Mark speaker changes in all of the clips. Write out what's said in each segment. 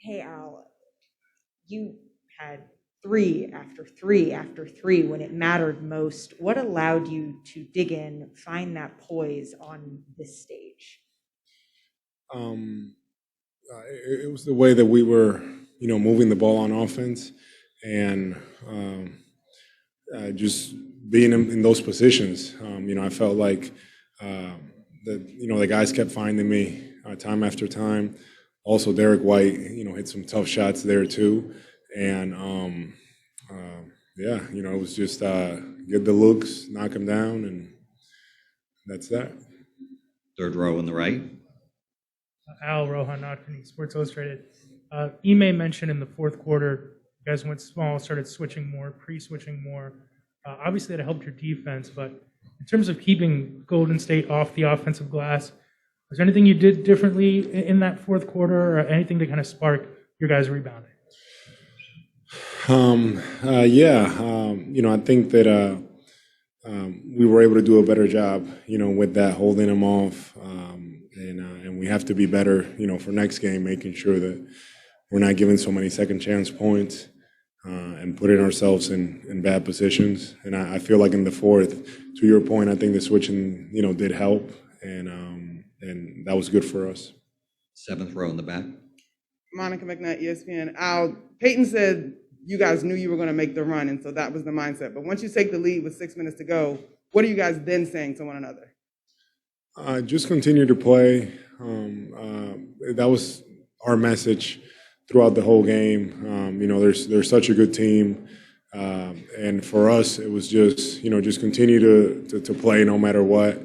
Speaker 1: Hey, Al, you had three after three after three when it mattered most. What allowed you to dig in, find that poise on this stage?
Speaker 2: Um, it was the way that we were, moving the ball on offense, and just being in those positions. I felt like the guys kept finding me time after time. Also, Derek White, hit some tough shots there too, and yeah, it was just get the looks, knock them down, and that's that.
Speaker 3: Third row on the right.
Speaker 4: Al Rohan, Notfini, Sports Illustrated. Ime mentioned in the fourth quarter, you guys went small, started switching more, pre-switching more. Obviously, that helped your defense, but in terms of keeping Golden State off the offensive glass, was there anything you did differently in that fourth quarter, or anything to kind of spark your guys' rebounding?
Speaker 2: I think that we were able to do a better job, with that, holding them off, and we have to be better, for next game, making sure that we're not giving so many second chance points and putting ourselves in bad positions. And I feel like in the fourth, to your point, I think the switching, did help, and that was good for us.
Speaker 3: Seventh row in the back.
Speaker 5: Monica McNutt, ESPN. Al, Peyton said you guys knew you were going to make the run, and so that was the mindset. But once you take the lead with 6 minutes to go, what are you guys then saying to one another?
Speaker 2: Just continue to play. That was our message throughout the whole game. They're such a good team, and for us, it was just continue to play no matter what.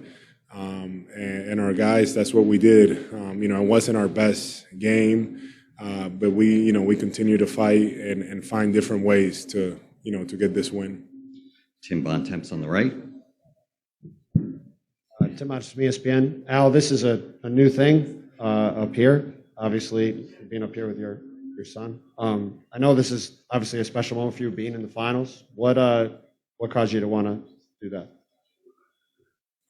Speaker 2: And our guys, that's what we did. It wasn't our best game, but we continue to fight and find different ways to get this win.
Speaker 3: Tim Bontemps on the right.
Speaker 6: Tim Bontemps from ESPN. Al, this is a new thing up here. Obviously, being up here with your son. I know this is obviously a special moment for you being in the finals. What caused you to want to do that?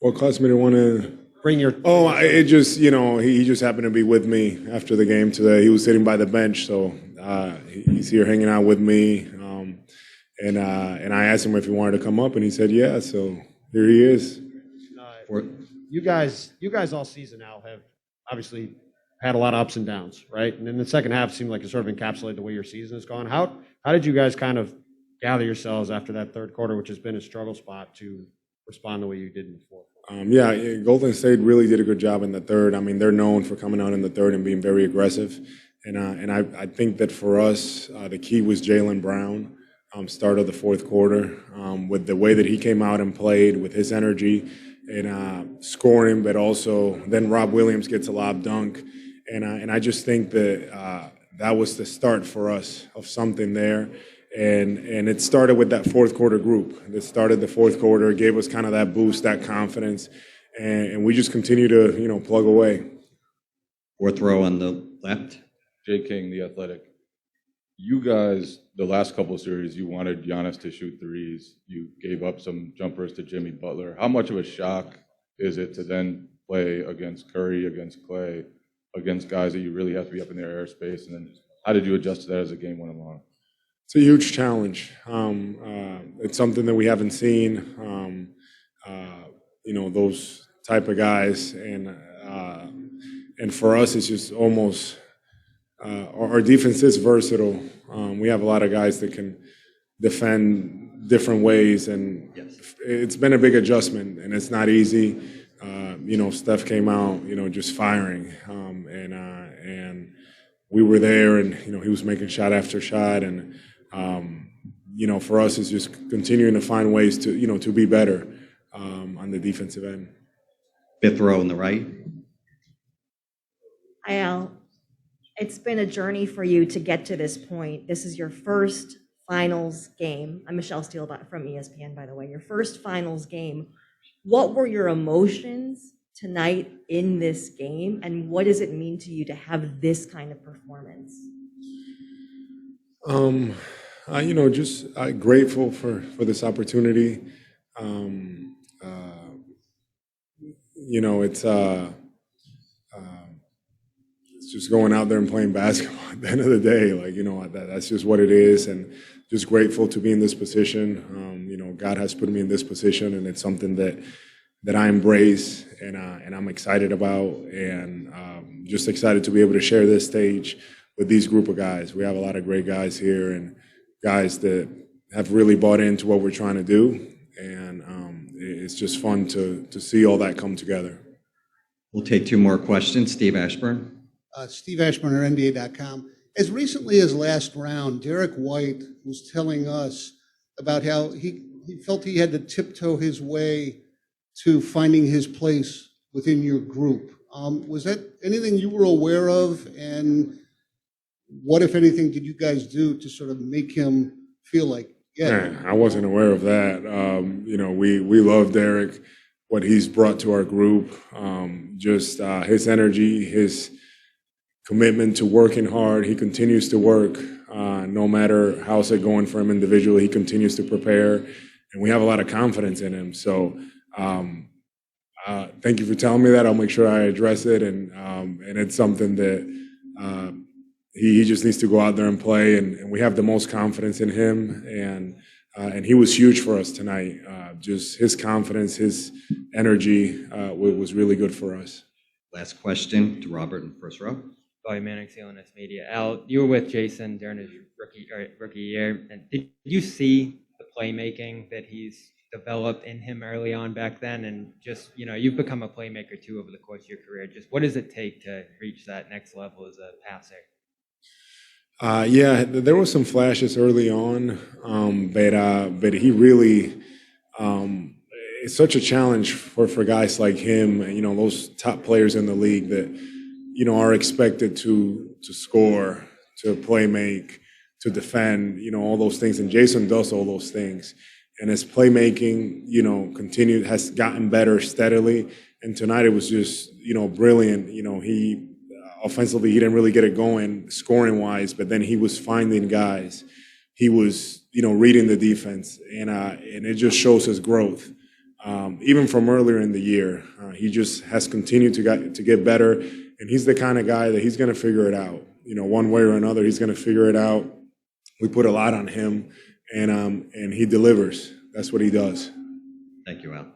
Speaker 2: What caused me to want to
Speaker 6: bring your?
Speaker 2: It just he just happened to be with me after the game today. He was sitting by the bench, so he's here hanging out with me. And I asked him if he wanted to come up, and he said yeah. So here he is.
Speaker 6: You guys all season now have obviously had a lot of ups and downs, right? And in the second half, it seemed like it sort of encapsulated the way your season has gone. How did you guys kind of gather yourselves after that third quarter, which has been a struggle spot, to respond the way you did in the fourth?
Speaker 2: Golden State really did a good job in the third. I mean, they're known for coming out in the third and being very aggressive. And I think that for us, the key was Jaylen Brown, start of the fourth quarter, with the way that he came out and played, with his energy and scoring, but also then Rob Williams gets a lob dunk. And I just think that that was the start for us of something there. And it started with that fourth quarter group. It started the fourth quarter, gave us kind of that boost, that confidence, and we just continue to, plug away.
Speaker 3: Fourth row on the left.
Speaker 7: Jay King, The Athletic. You guys, the last couple of series, you wanted Giannis to shoot threes. You gave up some jumpers to Jimmy Butler. How much of a shock is it to then play against Curry, against Clay, against guys that you really have to be up in their airspace? And then how did you adjust to that as the game went along?
Speaker 2: It's a huge challenge. It's something that we haven't seen, those type of guys. And for us, it's just almost our defense is versatile. We have a lot of guys that can defend different ways, and
Speaker 3: yes,
Speaker 2: it's been a big adjustment, and it's not easy. Steph came out, just firing, and we were there, and he was making shot after shot, and for us, it's just continuing to find ways to be better on the defensive end.
Speaker 3: Fifth row on the right.
Speaker 1: Hi, Al. It's been a journey for you to get to this point. This is your first finals game. I'm Michelle Steele from ESPN, by the way. Your first finals game. What were your emotions tonight in this game, and what does it mean to you to have this kind of performance?
Speaker 2: Just grateful for this opportunity. It's just going out there and playing basketball at the end of the day. Like, that's just what it is. And just grateful to be in this position. God has put me in this position, and it's something that I embrace and I'm excited about, and just excited to be able to share this stage with these group of guys. We have a lot of great guys here and guys that have really bought into what we're trying to do, and it's just fun to see all that come together.
Speaker 3: We'll take two more questions. Steve Ashburn.
Speaker 8: Steve Ashburn, NBA.com. As recently as last round, Derek White was telling us about how he felt he had to tiptoe his way to finding his place within your group. Was that anything you were aware of? And what, if anything, did you guys do to sort of make him feel like, yeah?
Speaker 2: I wasn't aware of that. We love Derek, what he's brought to our group, just his energy, his commitment to working hard. He continues to work, no matter how's it going for him individually. He continues to prepare, and we have a lot of confidence in him. So thank you for telling me that. I'll make sure I address it, and it's something that he just needs to go out there and play, and we have the most confidence in him, and he was huge for us tonight. Just his confidence, his energy was really good for us.
Speaker 3: Last question to Robert in the first row.
Speaker 9: Bobby Manning, CLNS Media. Al, you were with Jason during his rookie year, and did you see the playmaking that he's developed in him early on back then? And just, you've become a playmaker too over the course of your career. Just what does it take to reach that next level as a passer?
Speaker 2: Yeah, there were some flashes early on, but he really, it's such a challenge for guys like him, those top players in the league that, are expected to score, to play make, to defend, all those things. And Jason does all those things. And his playmaking, has gotten better steadily. And tonight it was just, brilliant. He offensively, he didn't really get it going scoring wise, but then he was finding guys. He was, reading the defense, and it just shows his growth. Even from earlier in the year, he just has continued to get better, and he's the kind of guy that he's going to figure it out. One way or another, he's going to figure it out. We put a lot on him, and he delivers. That's what he does.
Speaker 3: Thank you, Al.